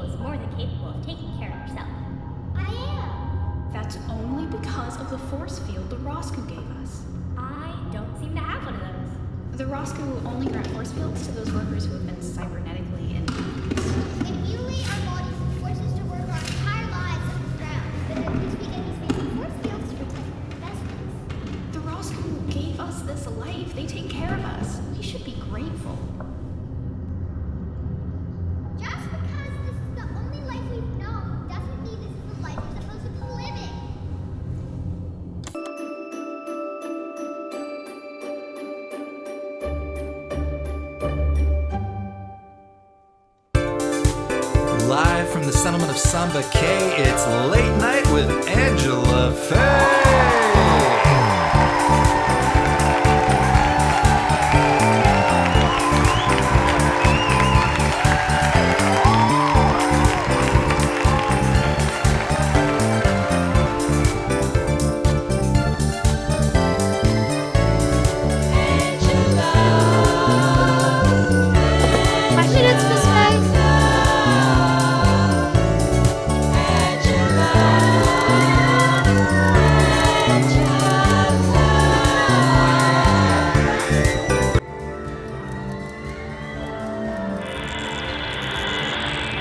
is more than capable of taking care of herself. I am. That's only because of the force field the Roscoe gave us. I don't seem to have one of those. The Roscoe only grant force fields to those workers who have been cybernetically infused. They mutilate our bodies and force us to work our entire lives underground. But at least we get these fancy force fields to protect our investments. The Roscoe gave us this life. They take care of us. We should be grateful. Just because this is the only life we've known doesn't mean this is the life we're supposed to be living. Live from the settlement of Samba K, it's Late Night with Angela Faye.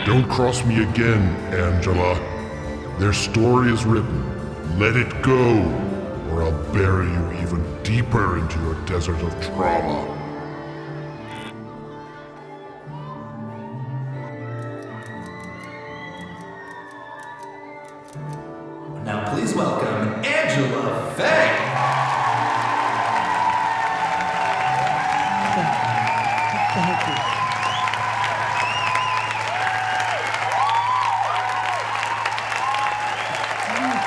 Don't cross me again, Angela. Their story is written. Let it go, or I'll bury you even deeper into your desert of trauma. Now please welcome Angela Faye. Thank you.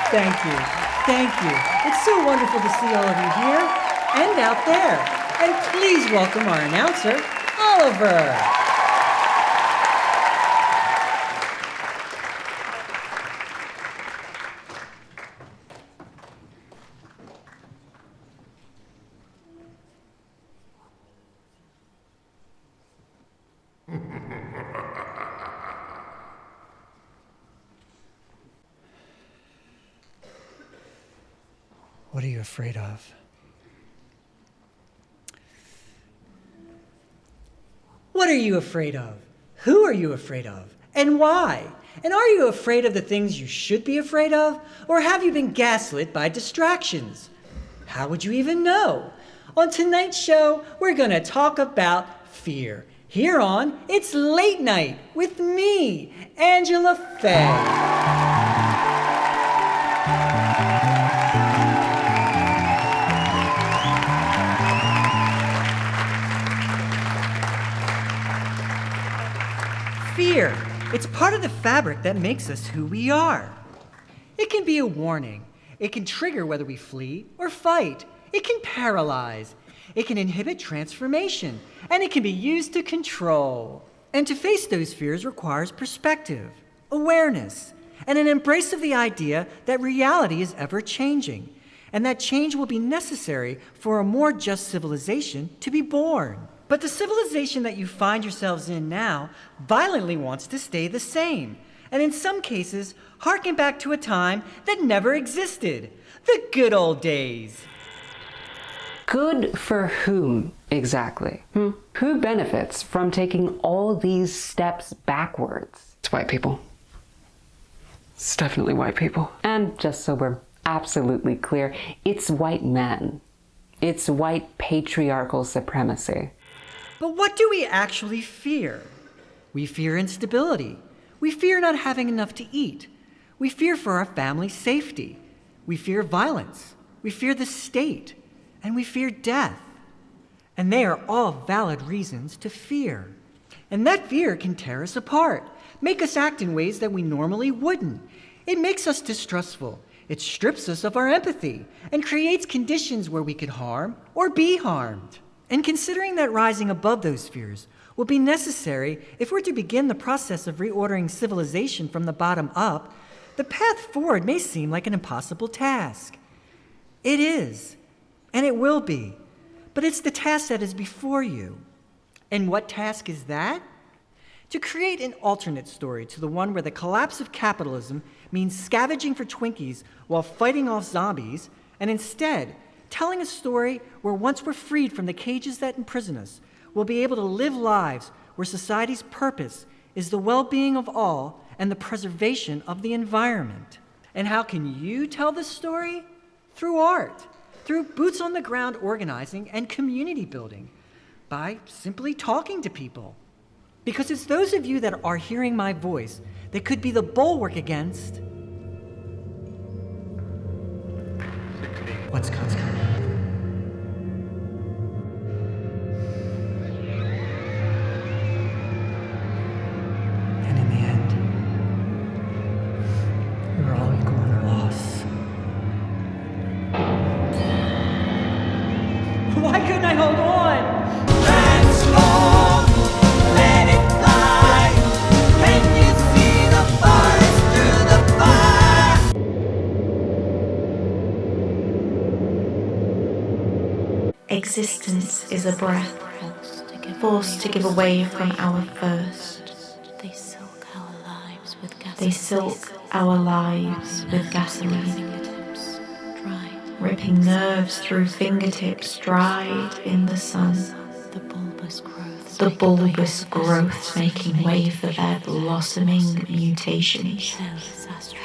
Thank you. Thank you. It's so wonderful to see all of you here and out there. And please welcome our announcer, Oliver. What are you afraid of? What are you afraid of? Who are you afraid of? And why? And are you afraid of the things you should be afraid of? Or have you been gaslit by distractions? How would you even know? On tonight's show, we're going to talk about fear. Here on It's Late Night with me, Angela Faye. Fear. It's part of the fabric that makes us who we are. It can be a warning. It can trigger whether we flee or fight. It can paralyze. It can inhibit transformation. And it can be used to control. And to face those fears requires perspective, awareness, and an embrace of the idea that reality is ever changing, and that change will be necessary for a more just civilization to be born. But the civilization that you find yourselves in now violently wants to stay the same, and in some cases, harken back to a time that never existed, the good old days. Good for whom, exactly? Who benefits from taking all these steps backwards? It's white people. It's definitely white people. And just so we're absolutely clear, it's white men. It's white patriarchal supremacy. But what do we actually fear? We fear instability. We fear not having enough to eat. We fear for our family's safety. We fear violence. We fear the state. And we fear death. And they are all valid reasons to fear. And that fear can tear us apart, make us act in ways that we normally wouldn't. It makes us distrustful. It strips us of our empathy and creates conditions where we could harm or be harmed. And considering that rising above those fears will be necessary if we're to begin the process of reordering civilization from the bottom up, the path forward may seem like an impossible task. It is, and it will be, but it's the task that is before you. And what task is that? To create an alternate story to the one where the collapse of capitalism means scavenging for Twinkies while fighting off zombies, and instead telling a story where once we're freed from the cages that imprison us, we'll be able to live lives where society's purpose is the well-being of all and the preservation of the environment. And how can you tell this story? Through art, through boots-on-the-ground organizing and community building, by simply talking to people. Because it's those of you that are hearing my voice that could be the bulwark against what's coming. And in the end, we're all equal in our loss. Why couldn't I hold on? Existence is a breath, forced to give away from our thirst. They silk our lives with gasoline. They silk our lives with gasoline, ripping nerves through fingertips dried in the sun. The bulbous growths making way for their blossoming mutations.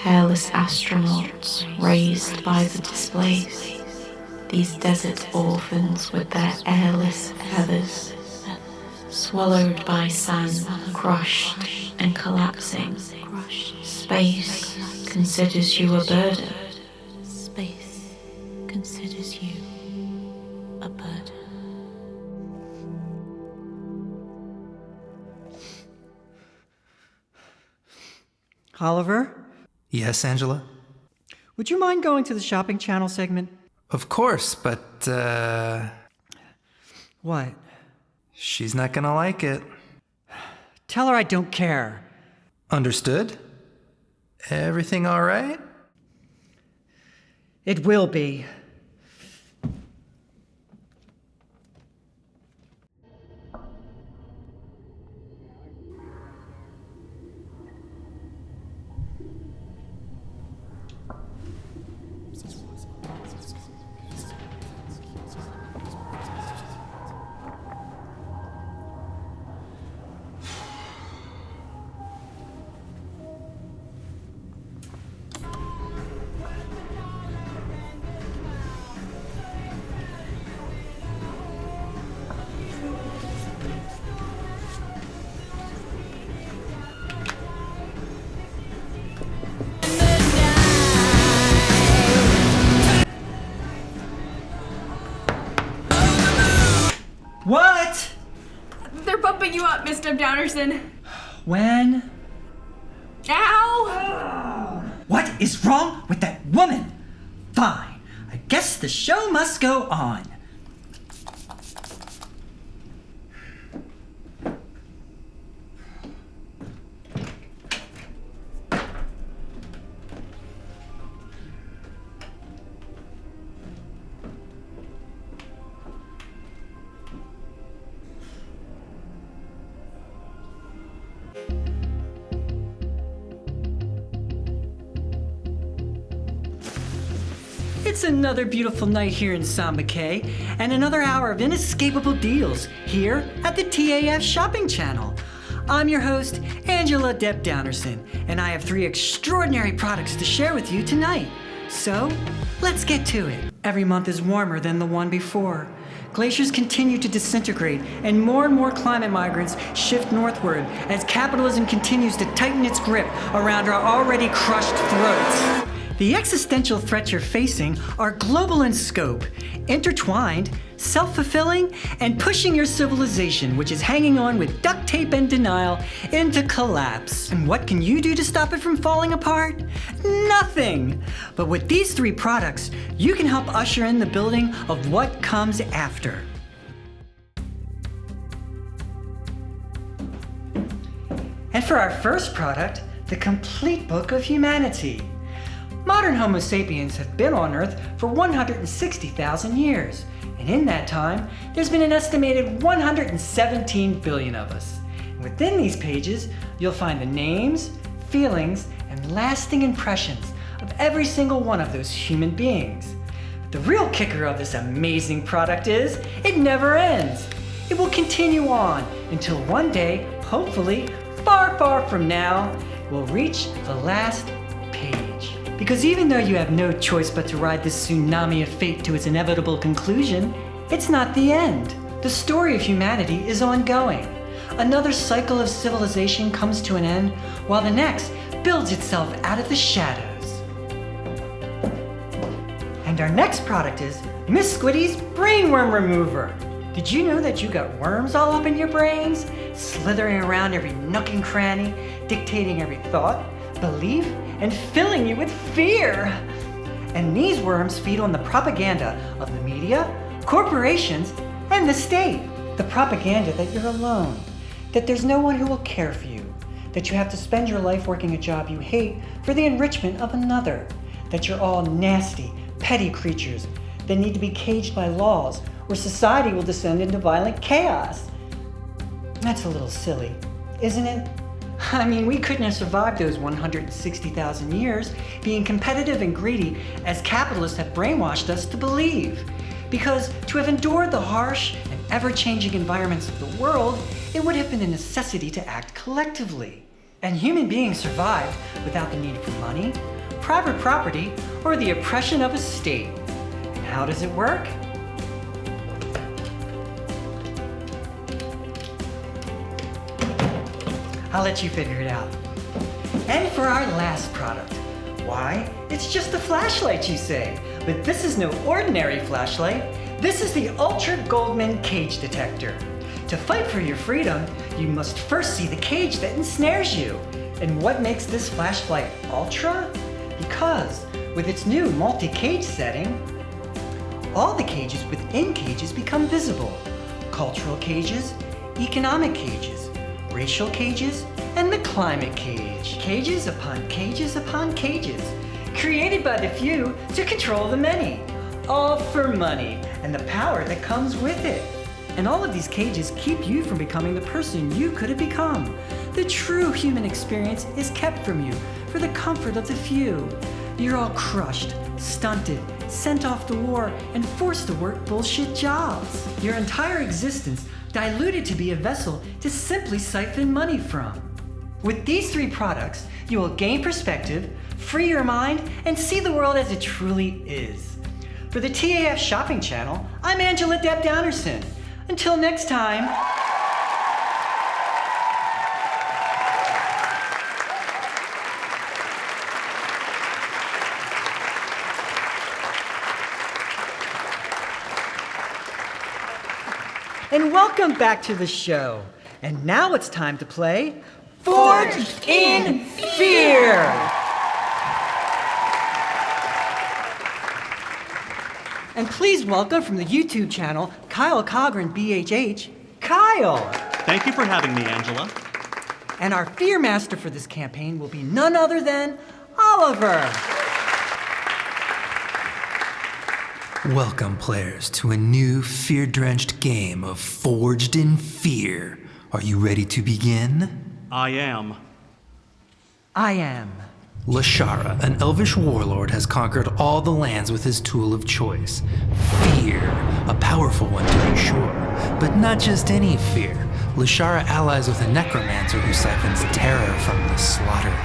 Hairless astronauts raised by the displaced. These desert orphans with their airless feathers, swallowed by sand, crushed and collapsing. Space considers you a burden. Space considers you a burden. Oliver? Yes, Angela? Would you mind going to the shopping channel segment? Of course, but, What? she's not gonna like it. Tell her I don't care. Understood? Everything all right? It will be. What? They're bumping you up, Miss Debdownerson. When? Ow! What is wrong with that woman? Fine. I guess the show must go on. It's another beautiful night here in Samba K, and another hour of inescapable deals here at the TAF Shopping Channel. I'm your host, Angela Debdownerson, and I have 3 extraordinary products to share with you tonight. So, let's get to it. Every month is warmer than the one before. Glaciers continue to disintegrate, and more climate migrants shift northward as capitalism continues to tighten its grip around our already crushed throats. The existential threats you're facing are global in scope, intertwined, self-fulfilling, and pushing your civilization, which is hanging on with duct tape and denial, into collapse. And what can you do to stop it from falling apart? Nothing! But with these 3 products, you can help usher in the building of what comes after. And for our first product, the Complete Book of Humanity. Modern Homo sapiens have been on Earth for 160,000 years, and in that time, there's been an estimated 117 billion of us. Within these pages, you'll find the names, feelings, and lasting impressions of every single one of those human beings. The real kicker of this amazing product is it never ends. It will continue on until one day, hopefully, far, far from now, we'll reach the last page. Because even though you have no choice but to ride this tsunami of fate to its inevitable conclusion, it's not the end. The story of humanity is ongoing. Another cycle of civilization comes to an end, while the next builds itself out of the shadows. And our next product is Miss Squiddy's Brainworm Remover. Did you know that you got worms all up in your brains, slithering around every nook and cranny, dictating every thought, belief, and filling you with fear? And these worms feed on the propaganda of the media, corporations, and the state. The propaganda that you're alone, that there's no one who will care for you, that you have to spend your life working a job you hate for the enrichment of another, that you're all nasty, petty creatures that need to be caged by laws or society will descend into violent chaos. That's a little silly, isn't it? I mean, we couldn't have survived those 160,000 years being competitive and greedy as capitalists have brainwashed us to believe. Because to have endured the harsh and ever-changing environments of the world, it would have been a necessity to act collectively. And human beings survived without the need for money, private property, or the oppression of a state. And how does it work? I'll let you figure it out. And for our last product, why, it's just a flashlight, you say. But this is no ordinary flashlight. This is the Ultra Goldman Cage Detector. To fight for your freedom, you must first see the cage that ensnares you. And what makes this flashlight ultra? Because with its new multi-cage setting, all the cages within cages become visible. Cultural cages, economic cages, racial cages, and the climate cage. Cages upon cages upon cages, created by the few to control the many. All for money and the power that comes with it. And all of these cages keep you from becoming the person you could have become. The true human experience is kept from you for the comfort of the few. You're all crushed, stunted, sent off to war, and forced to work bullshit jobs. Your entire existence diluted to be a vessel to simply siphon money from. With these three products, you will gain perspective, free your mind, and see the world as it truly is. For the TAF Shopping Channel, I'm Angela Debdownerson. Until next time. And welcome back to the show. And now it's time to play Forged in Fear. And please welcome from the YouTube channel, Kyle Cogran, BHH, Kyle. Thank you for having me, Angela. And our Fear Master for this campaign will be none other than Oliver. Welcome, players, to a new fear-drenched game of Forged in Fear. Are you ready to begin? I am. I am. Lashara, an elvish warlord, has conquered all the lands with his tool of choice. Fear. A powerful one, to be sure. But not just any fear. Lashara allies with a necromancer who siphons terror from the slaughtered.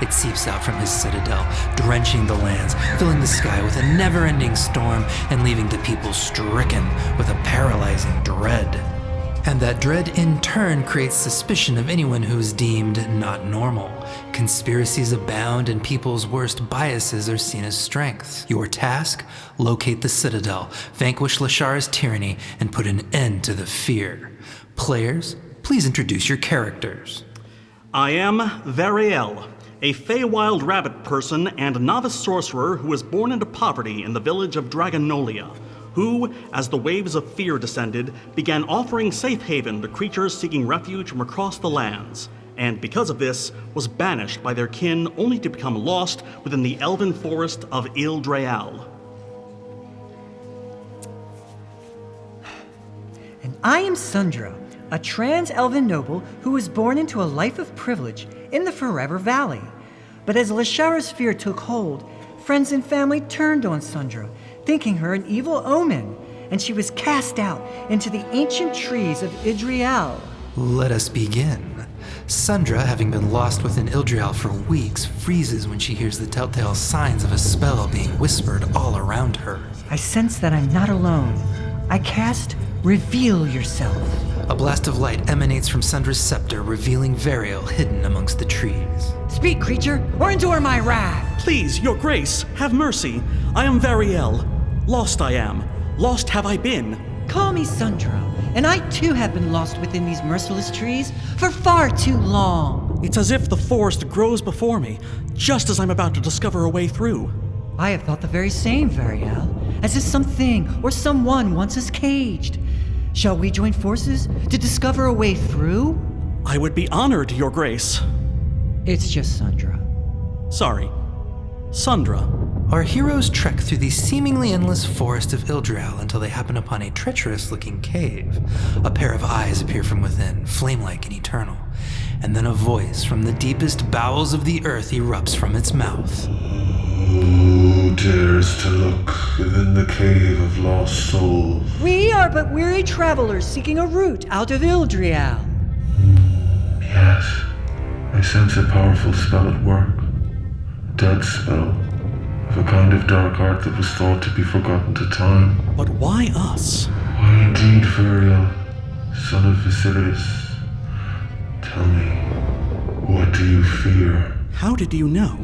It seeps out from his citadel, drenching the lands, filling the sky with a never-ending storm, and leaving the people stricken with a paralyzing dread. And that dread in turn creates suspicion of anyone who is deemed not normal. Conspiracies abound and people's worst biases are seen as strengths. Your task? Locate the citadel, vanquish Lashara's tyranny, and put an end to the fear. Players, please introduce your characters. I am Farrell, a Feywild rabbit person and novice sorcerer who was born into poverty in the village of Dragonolia, who, as the waves of fear descended, began offering safe haven to creatures seeking refuge from across the lands, and because of this, was banished by their kin only to become lost within the elven forest of Ildrael. And I am Sundra, a trans-elven noble who was born into a life of privilege in the Forever Valley. But as Lashara's fear took hold, friends and family turned on Sundra, thinking her an evil omen, and she was cast out into the ancient trees of Idriel. Let us begin. Sundra, having been lost within Ildrial for weeks, freezes when she hears the telltale signs of a spell being whispered all around her. I sense that I'm not alone. I cast Reveal Yourself. A blast of light emanates from Sundra's scepter, revealing Variel hidden amongst the trees. Speak, creature, or endure my wrath. Please, your grace, have mercy. I am Variel. Lost I am. Lost have I been. Call me Sundra, and I too have been lost within these merciless trees for far too long. It's as if the forest grows before me, just as I'm about to discover a way through. I have thought the very same, Variel, as if something or someone wants us caged. Shall we join forces to discover a way through? I would be honored, your grace. It's just Sundra. Sorry. Sundra. Our heroes trek through the seemingly endless forest of Ildrial until they happen upon a treacherous-looking cave. A pair of eyes appear from within, flame-like and eternal, and then a voice from the deepest bowels of the earth erupts from its mouth. Who dares to look within the cave of lost souls? We are but weary travelers seeking a route out of Ildrial. Yes, I sense a powerful spell at work. A dead spell. Of a kind of dark art that was thought to be forgotten to time. But why us? Why indeed, Farrell, son of Vasilius? Tell me, what do you fear? How did you know?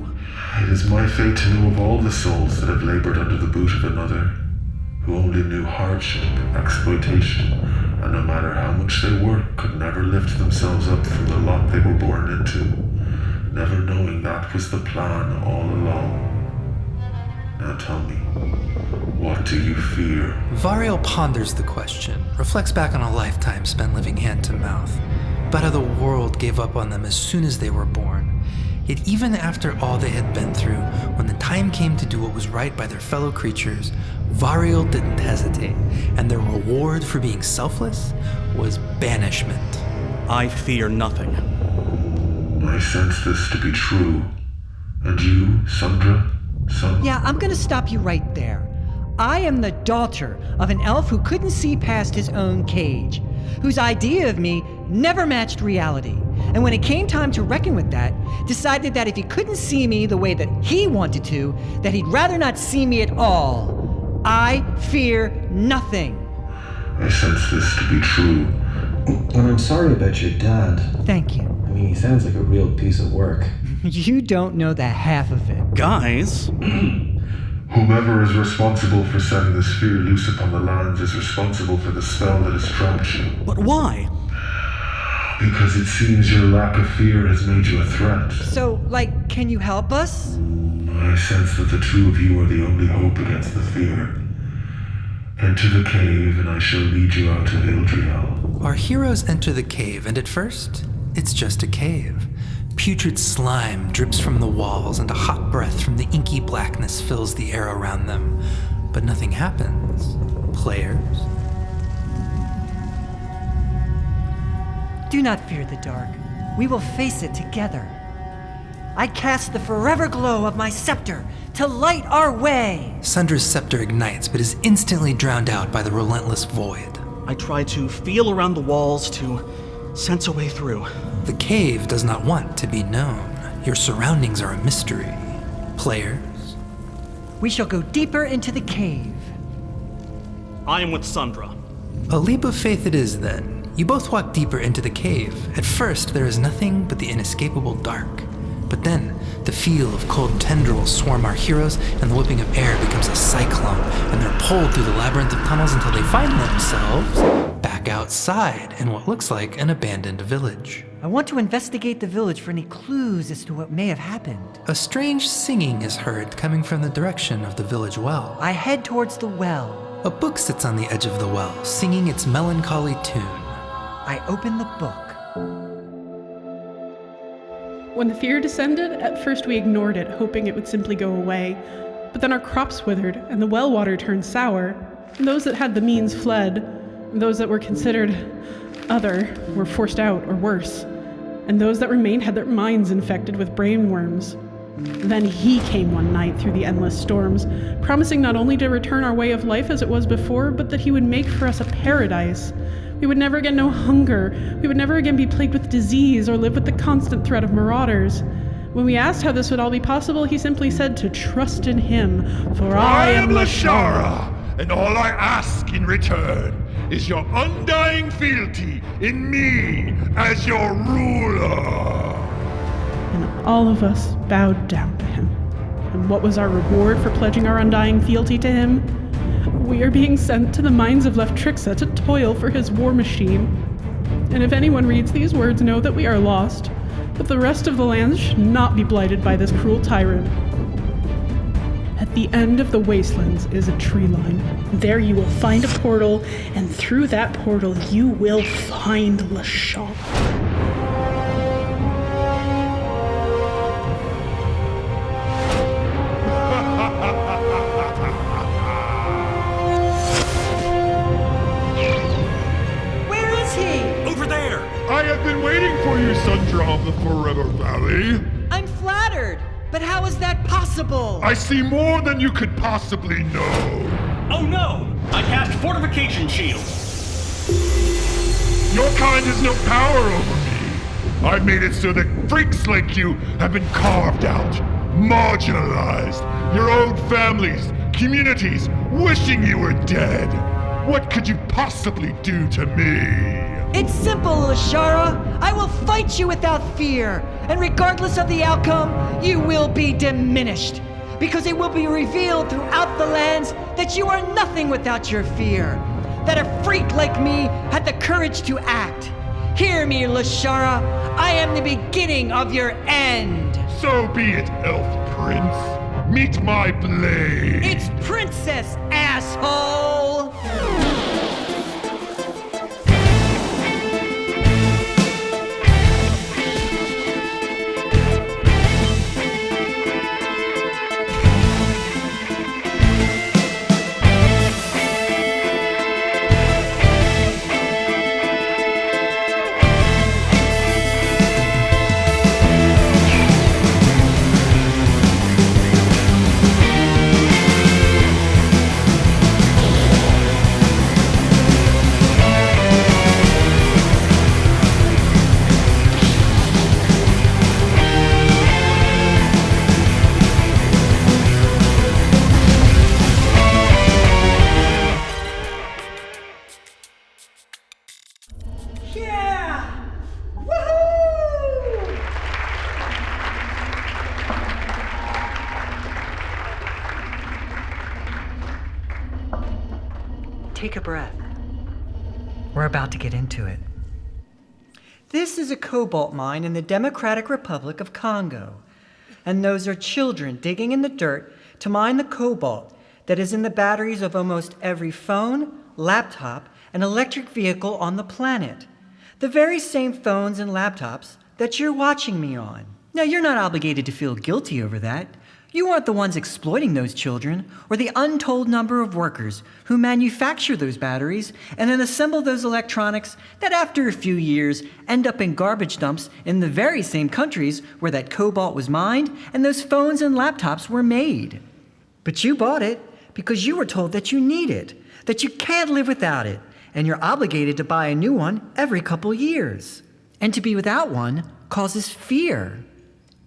It is my fate to know of all the souls that have labored under the boot of another, who only knew hardship, exploitation, and no matter how much they worked, could never lift themselves up from the lot they were born into, never knowing that was the plan all along. Now tell me, what do you fear? Variel ponders the question, reflects back on a lifetime spent living hand to mouth, about how the world gave up on them as soon as they were born. Yet even after all they had been through, when the time came to do what was right by their fellow creatures, Variel didn't hesitate, and their reward for being selfless was banishment. I fear nothing. I sense this to be true. And you, Sundra? Yeah, I'm gonna stop you right there. I am the daughter of an elf who couldn't see past his own cage, whose idea of me never matched reality. And when it came time to reckon with that, decided that if he couldn't see me the way that he wanted to, that he'd rather not see me at all. I fear nothing. I sense this to be true. And I'm sorry about your dad. Thank you. I mean, he sounds like a real piece of work. You don't know the half of it. Guys? Whomever is responsible for setting the sphere loose upon the lands is responsible for the spell that has trapped you. But why? Because it seems your lack of fear has made you a threat. So, can you help us? I sense that the two of you are the only hope against the fear. Enter the cave and I shall lead you out of Ildrial. Our heroes enter the cave, and at first, it's just a cave. Putrid slime drips from the walls, and a hot breath from the inky blackness fills the air around them. But nothing happens. Players? Do not fear the dark. We will face it together. I cast the forever glow of my scepter to light our way. Sundra's scepter ignites, but is instantly drowned out by the relentless void. I try to feel around the walls to sense a way through. The cave does not want to be known. Your surroundings are a mystery. Players? We shall go deeper into the cave. I am with Sundra. A leap of faith it is then. You both walk deeper into the cave. At first, there is nothing but the inescapable dark. But then, the feel of cold tendrils swarm our heroes, and the whipping of air becomes a cyclone, and they're pulled through the labyrinth of tunnels until they find themselves back outside in what looks like an abandoned village. I want to investigate the village for any clues as to what may have happened. A strange singing is heard coming from the direction of the village well. I head towards the well. A book sits on the edge of the well, singing its melancholy tune. I open the book. When the fear descended, at first we ignored it, hoping it would simply go away. But then our crops withered, and the well water turned sour, and those that had the means fled, and those that were considered Other were forced out or worse, and those that remained had their minds infected with brain worms. Then he came one night through the endless storms, promising not only to return our way of life as it was before, but that he would make for us a paradise. We would never again know hunger, we would never again be plagued with disease or live with the constant threat of marauders. When we asked how this would all be possible, he simply said to trust in him, for I am Lashara, and all I ask in return is your undying fealty in me as your ruler. And all of us bowed down to him. And what was our reward for pledging our undying fealty to him? We are being sent to the mines of Leftrixa to toil for his war machine. And if anyone reads these words, know that we are lost, but the rest of the lands should not be blighted by this cruel tyrant. At the end of the wastelands is a tree line. There you will find a portal, and through that portal you will find Lashara. I have been waiting for you, Sundra of the Forever Valley. I'm flattered, but how is that possible? I see more than you could possibly know. Oh no! I cast Fortification Shield! Your kind has no power over me. I've made it so that freaks like you have been carved out, marginalized, your own families, communities, wishing you were dead. What could you possibly do to me? It's simple, Lashara. I will fight you without fear, and regardless of the outcome, you will be diminished, because it will be revealed throughout the lands that you are nothing without your fear, that a freak like me had the courage to act. Hear me, Lashara. I am the beginning of your end. So be it, Elf Prince. Meet my blade. It's Princess, asshole! Take a breath. We're about to get into it. This is a cobalt mine in the Democratic Republic of Congo. And those are children digging in the dirt to mine the cobalt that is in the batteries of almost every phone, laptop, and electric vehicle on the planet. The very same phones and laptops that you're watching me on. Now, you're not obligated to feel guilty over that. You aren't the ones exploiting those children, or the untold number of workers who manufacture those batteries and then assemble those electronics that after a few years end up in garbage dumps in the very same countries where that cobalt was mined and those phones and laptops were made. But you bought it because you were told that you need it, that you can't live without it, and you're obligated to buy a new one every couple years. And to be without one causes fear.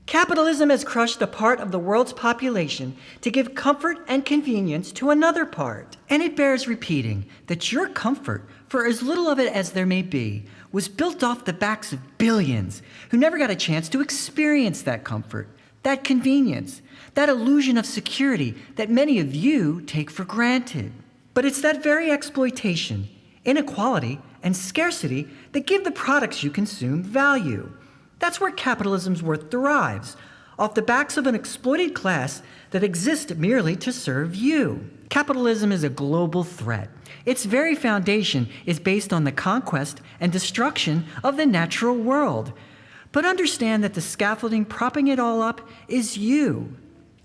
Capitalism has crushed a part of the world's population to give comfort and convenience to another part. And it bears repeating that your comfort, for as little of it as there may be, was built off the backs of billions who never got a chance to experience that comfort, that convenience, that illusion of security that many of you take for granted. But it's that very exploitation, inequality, and scarcity that give the products you consume value. That's where capitalism's worth derives, off the backs of an exploited class that exists merely to serve you. Capitalism is a global threat. Its very foundation is based on the conquest and destruction of the natural world. But understand that the scaffolding propping it all up is you.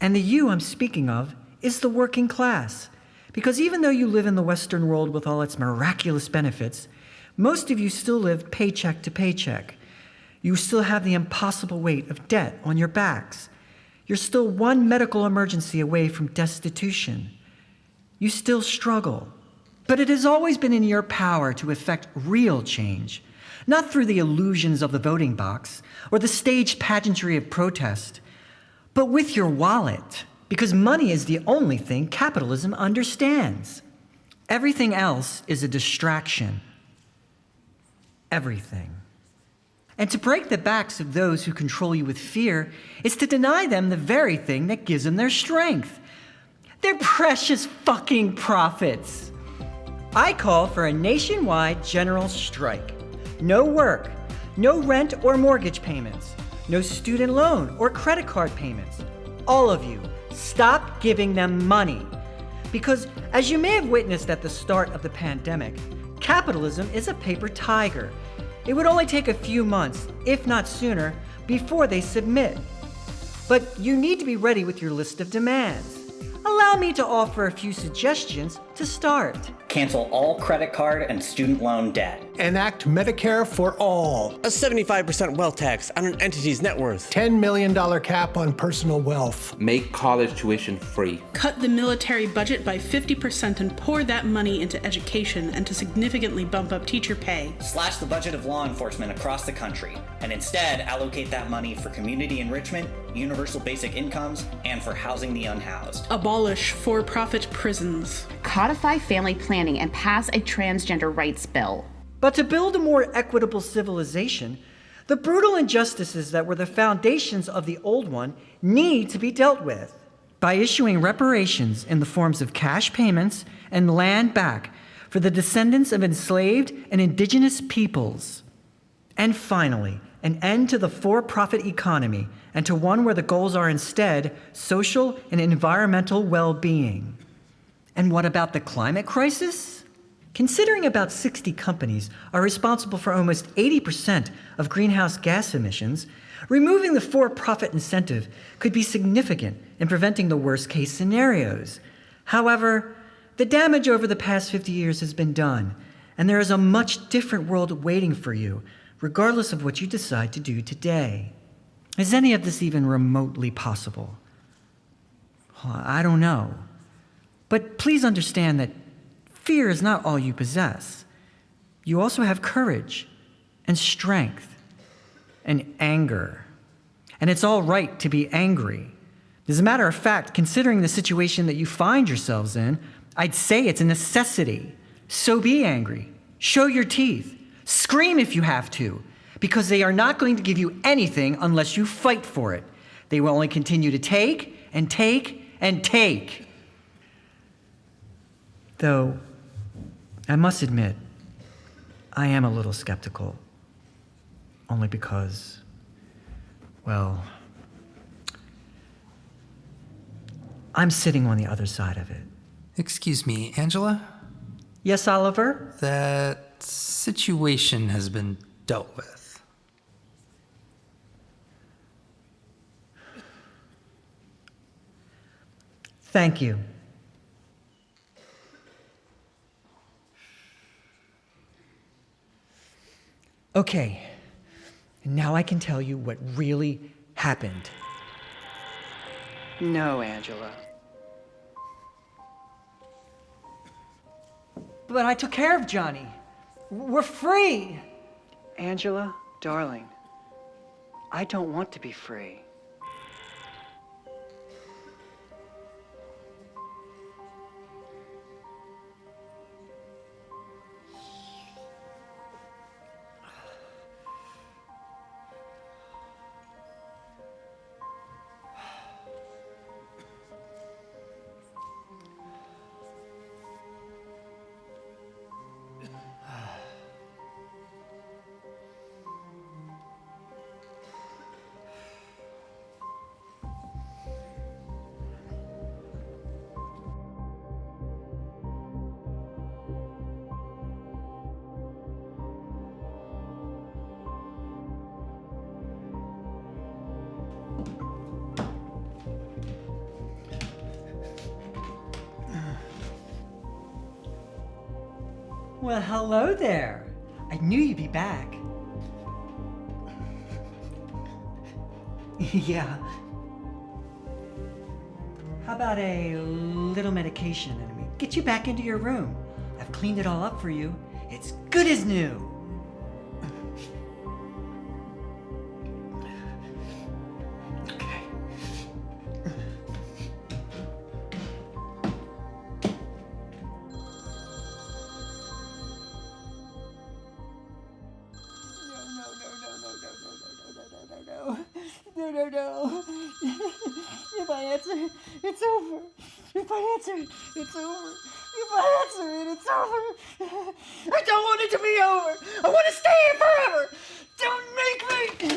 And the you I'm speaking of is the working class. Because even though you live in the Western world with all its miraculous benefits, Most of you still live paycheck to paycheck. You still have the impossible weight of debt on your backs. You're still one medical emergency away from destitution. You still struggle. But it has always been in your power to effect real change, not through the illusions of the voting box or the staged pageantry of protest, but with your wallet, because money is the only thing capitalism understands. Everything else is a distraction. Everything. And to break the backs of those who control you with fear is to deny them the very thing that gives them their strength. Their precious fucking profits. I call for a nationwide general strike. No work, no rent or mortgage payments, no student loan or credit card payments. All of you, stop giving them money. Because as you may have witnessed at the start of the pandemic, capitalism is a paper tiger. It would only take a few months, if not sooner, before they submit. But you need to be ready with your list of demands. Allow me to offer a few suggestions to start. Cancel all credit card and student loan debt. Enact Medicare for all. A 75% wealth tax on an entity's net worth. $10 million cap on personal wealth. Make college tuition free. Cut the military budget by 50% and pour that money into education and to significantly bump up teacher pay. Slash the budget of law enforcement across the country and instead allocate that money for community enrichment, universal basic incomes, and for housing the unhoused. Abolish for-profit prisons. Codify family planning and pass a transgender rights bill. But to build a more equitable civilization, the brutal injustices that were the foundations of the old one need to be dealt with by issuing reparations in the forms of cash payments and land back for the descendants of enslaved and indigenous peoples. And finally, an end to the for-profit economy and to one where the goals are instead social and environmental well-being. And what about the climate crisis? Considering about 60 companies are responsible for almost 80% of greenhouse gas emissions, removing the for-profit incentive could be significant in preventing the worst-case scenarios. However, the damage over the past 50 years has been done, and there is a much different world waiting for you, regardless of what you decide to do today. Is any of this even remotely possible? Well, I don't know. But please understand that fear is not all you possess. You also have courage and strength and anger. And it's all right to be angry. As a matter of fact, considering the situation that you find yourselves in, I'd say it's a necessity. So be angry. Show your teeth. Scream if you have to, because they are not going to give you anything unless you fight for it. They will only continue to take and take and take. Though, I must admit, I am a little skeptical. Only because, well, I'm sitting on the other side of it. Excuse me, Angela? Yes, Oliver? That situation has been dealt with. Thank you. Okay, now I can tell you what really happened. No, Angela. But I took care of Johnny. We're free. Angela, darling, I don't want to be free. Well, hello there. I knew you'd be back. Yeah. How about a little medication and we get you back into your room? I've cleaned it all up for you. It's good as new. Okay. No. If I answer, it's over. If I answer, it's over. If I answer it, it's over. I don't want it to be over. I want to stay here forever. Don't make me.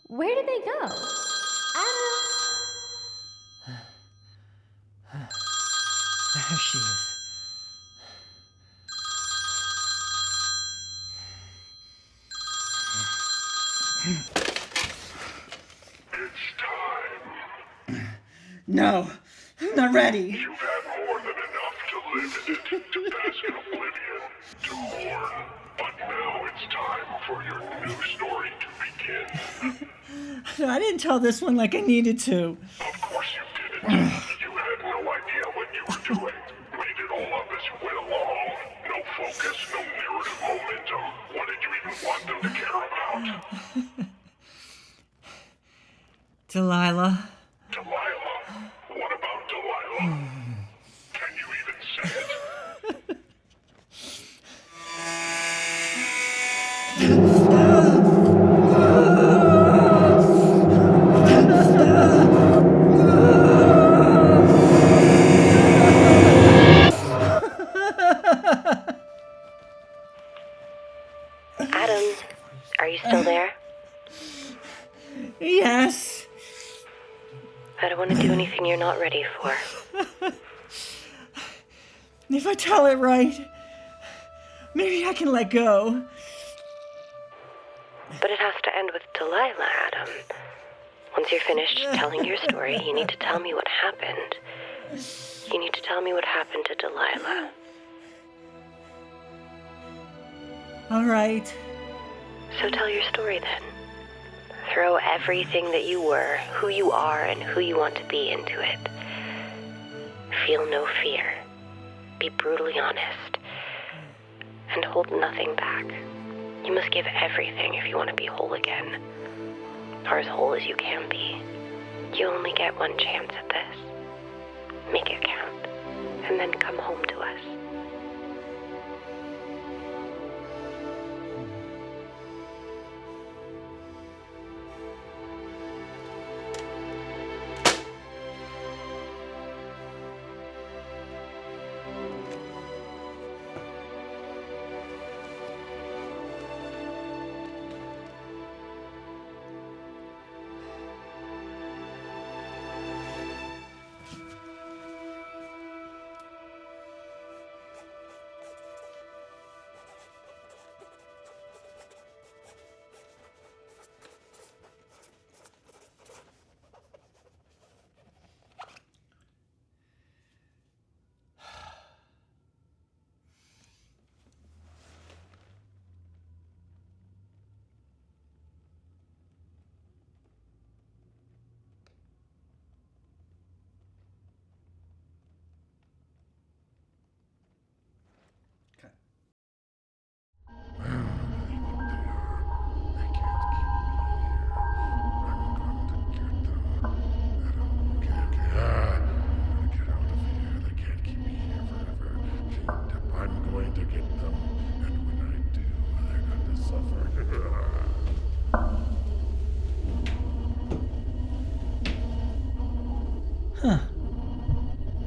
Where did they go? There she is. It's time. No, I'm not ready. You've had more than enough to live in it, to bask in oblivion, to mourn. But now it's time for your new story to begin. I didn't tell this one like I needed to. Of course you didn't. You had no idea what you were doing. Made it all up as you went along. No focus, no narrative momentum. What did you even want them to care about? Delilah. Delilah? What about Delilah? Can you even say it? Adam, are you still there? Yes. I don't want to do anything you're not ready for. If I tell it right, maybe I can let go. But it has to end with Delilah, Adam. Once you're finished telling your story, you need to tell me what happened. You need to tell me what happened to Delilah. All right. So tell your story then. Throw everything that you were, who you are, and who you want to be into it. Feel no fear. Be brutally honest. And hold nothing back. You must give everything if you want to be whole again. Or as whole as you can be. You only get one chance at this. Make it count. And then come home to us. Huh.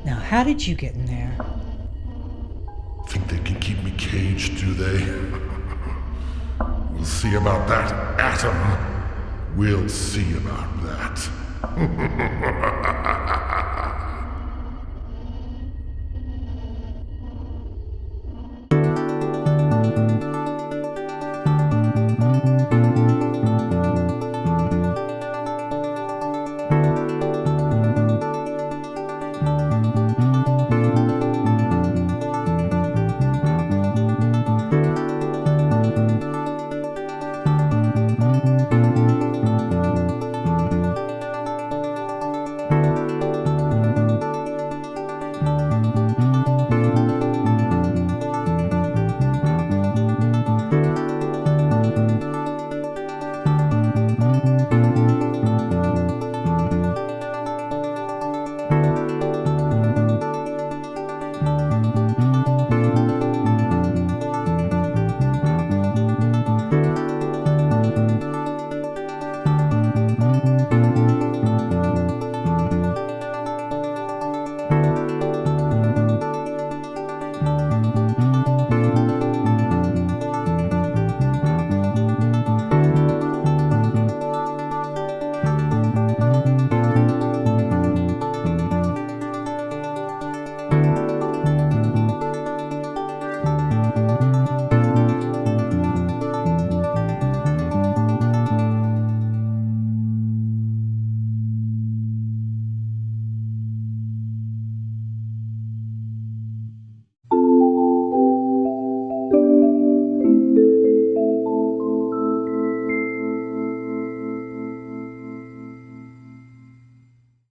Now, how did you get in there? Think they can keep me caged, do they? We'll see about that, Atom. We'll see about that.